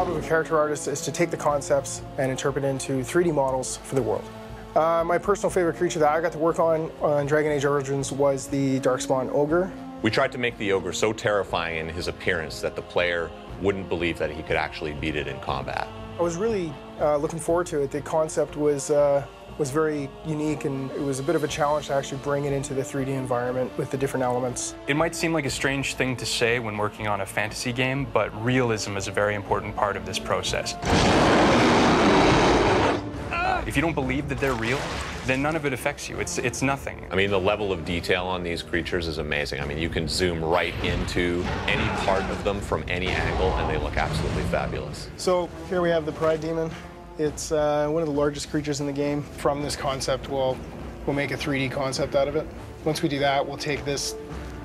job of a character artist is to take the concepts and interpret into 3D models for the world. My personal favorite creature that I got to work on Dragon Age Origins was the Darkspawn Ogre. We tried to make the ogre so terrifying in his appearance that the player wouldn't believe that he could actually beat it in combat. I was really looking forward to it. The concept was very unique, and it was a bit of a challenge to actually bring it into the 3D environment with the different elements. It might seem like a strange thing to say when working on a fantasy game, but realism is a very important part of this process. If you don't believe that they're real, then none of it affects you. It's nothing. I mean, the level of detail on these creatures is amazing. I mean, you can zoom right into any part of them from any angle, and they look absolutely fabulous. So here we have the Pride Demon. It's one of the largest creatures in the game. From this concept, we'll make a 3D concept out of it. Once we do that, we'll take this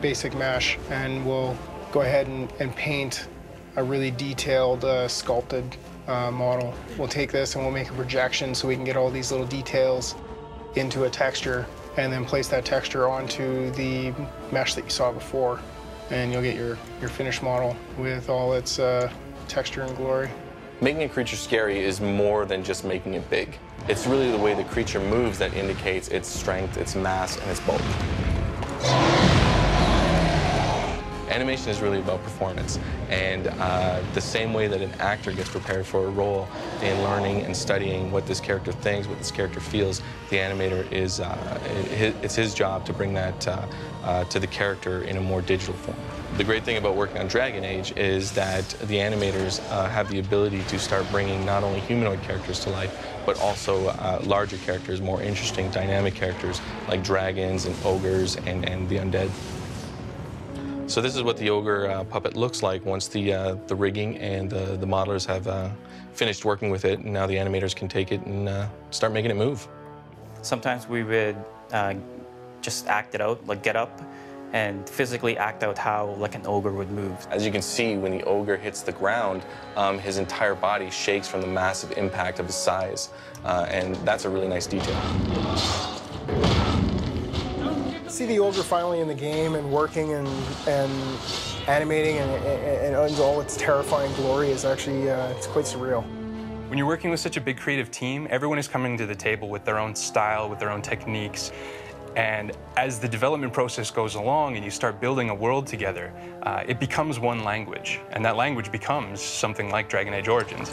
basic mesh and we'll go ahead and paint a really detailed, sculpted model. We'll take this and we'll make a projection so we can get all these little details into a texture, and then place that texture onto the mesh that you saw before, and you'll get your finished model with all its texture and glory. Making a creature scary is more than just making it big. It's really the way the creature moves that indicates its strength, its mass, and its bulk. Animation is really about performance, and the same way that an actor gets prepared for a role in learning and studying what this character thinks, what this character feels, the animator is, it's his job to bring that to the character in a more digital form. The great thing about working on Dragon Age is that the animators have the ability to start bringing not only humanoid characters to life, but also larger characters, more interesting, dynamic characters like dragons and ogres and the undead. So this is what the ogre puppet looks like once the rigging and the modelers have finished working with it, and now the animators can take it and start making it move. Sometimes we would just act it out, like get up and physically act out how like an ogre would move. As you can see, when the ogre hits the ground, his entire body shakes from the massive impact of his size, and that's a really nice detail. See the ogre finally in the game and working and animating and all its terrifying glory is actually it's quite surreal. When you're working with such a big creative team, everyone is coming to the table with their own style, with their own techniques. And as the development process goes along and you start building a world together, it becomes one language. And that language becomes something like Dragon Age Origins.